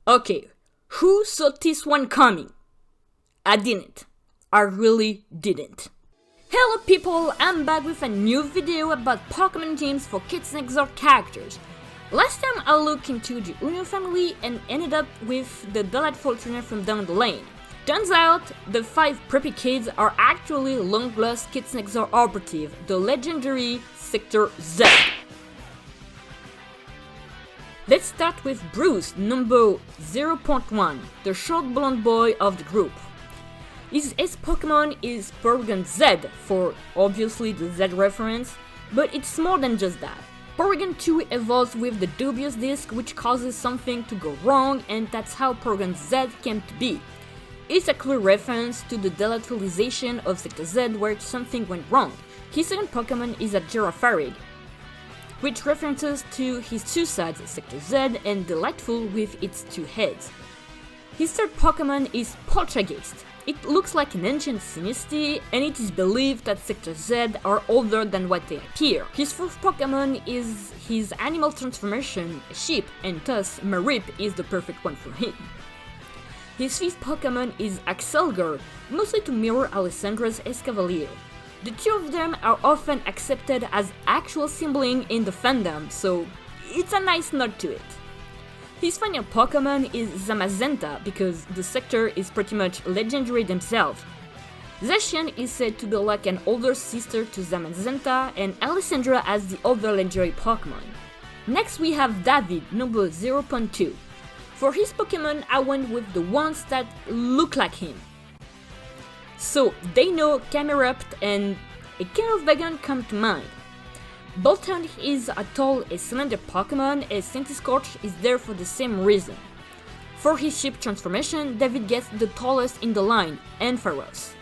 Okay, who saw this one coming? I didn't. I really didn't. Hello people, I'm back with a new video about Pokémon teams for Kids Next Door characters. Last time I looked into the Uno family and ended up with the delightful trainer from down the lane. Turns out, the 5 preppy kids are actually long-lost Kids Next Door operative, the legendary Sector Z. Let's start with Bruce, number 0.1, the short blonde boy of the group. His Pokemon is Porygon Z, for obviously the Z reference, but it's more than just that. Porygon 2 evolves with the dubious disc, which causes something to go wrong, and that's how Porygon Z came to be. It's a clear reference to the delightfulization of Sector Z where something went wrong. His second Pokemon is a Girafarig, which references to his two sides, Sector Z and Delightful with its 2 heads. His third Pokemon is Poltergeist. It looks like an ancient Sinistea, and it is believed that Sector Z are older than what they appear. His fourth Pokemon is his animal transformation, a sheep, and thus Marip is the perfect one for him. His fifth Pokemon is Axelgar, mostly to mirror Alessandra's Escavalier. The two of them are often accepted as actual sibling in the fandom, so it's a nice nod to it. His final Pokemon is Zamazenta, because the sector is pretty much legendary themselves. Zacian is said to be like an older sister to Zamazenta, and Alessandra as the other legendary Pokemon. Next we have David, number 0.2. For his Pokemon, I went with the ones that look like him. So, Dino, Camerupt, and a kind of Bagon come to mind. Boltund is a tall, slender Pokemon, and Centiskorch is there for the same reason. For his ship transformation, David gets the tallest in the line, Ampharos.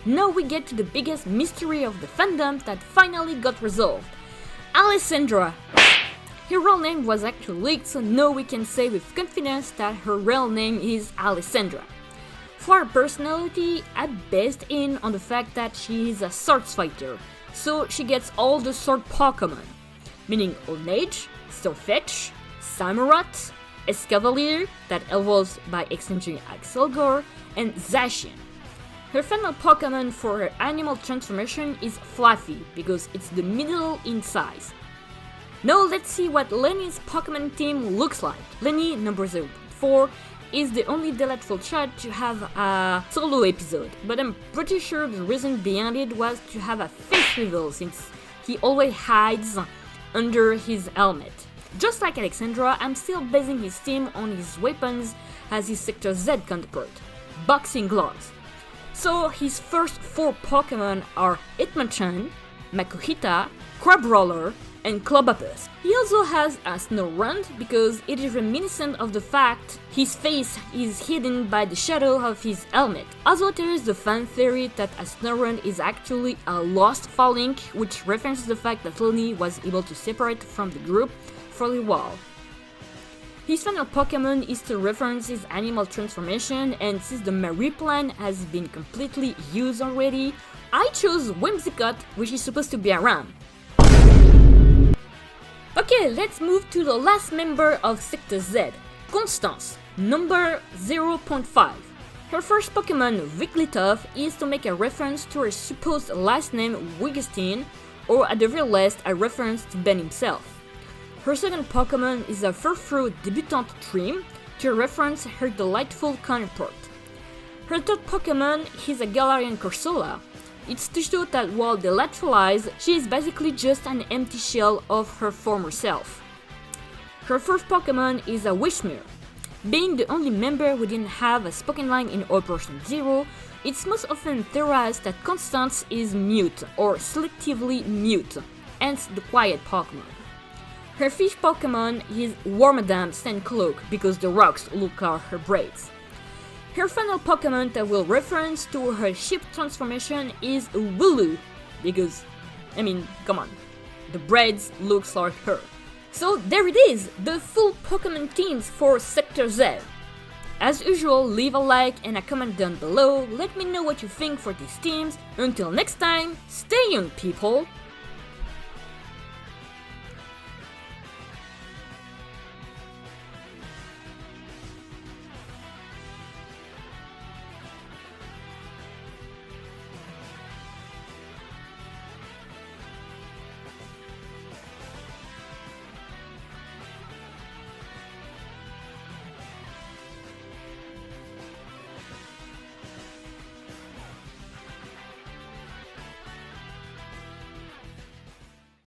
Now we get to the biggest mystery of the fandom that finally got resolved. Alessandra. Her real name was actually leaked, so now we can say with confidence that her real name is Alessandra. For her personality, I based in on the fact that she is a swords fighter, so she gets all the sword Pokemon, meaning Old Mage, Starfetch, Samurott, Escavalier that evolves by exchanging Axelgar, and Zacian. Her final Pokemon for her animal transformation is Fluffy, because it's the middle in size. Now let's see what Lenny's Pokemon team looks like. Lenny, number 0.4, is the only delightful child to have a solo episode, but I'm pretty sure the reason behind it was to have a face reveal since he always hides under his helmet. Just like Alexandra, I'm still basing his team on his weapons as his Sector Z counterpart, boxing gloves. So his first 4 Pokemon are Hitmonchan, Makuhita, Crabrawler, and Clobbopus. He also has a Snorunt because it is reminiscent of the fact his face is hidden by the shadow of his helmet. Also, there is the fan theory that a Snorunt is actually a lost Falink, which references the fact that Lenny was able to separate from the group for a while. His final Pokemon is to reference his animal transformation, and since the Marie plan has been completely used already, I chose Whimsicott, which is supposed to be a ram. Okay, let's move to the last member of Sector Z, Constance, number 0.5. Her first Pokemon, Wigglytuff, is to make a reference to her supposed last name, Wiggestine, or at the very least, a reference to Ben himself. Her second Pokemon is a Furfrou Debutante Trim, to reference her delightful counterpart. Her third Pokemon is a Galarian Corsola. It's to show that while delightfulized, she is basically just an empty shell of her former self. Her fourth Pokemon is a Wishmere. Being the only member who didn't have a spoken line in Operation Zero, it's most often theorized that Constance is mute, or selectively mute, hence the quiet Pokemon. Her fifth Pokemon is Wormadam Sandcloak, because the rocks look like her braids. Her final Pokemon that will reference to her ship transformation is Wooloo, because, come on, the braids looks like her. So there it is, the full Pokemon teams for Sector Z. As usual, leave a like and a comment down below, let me know what you think for these teams. Until next time, stay young people!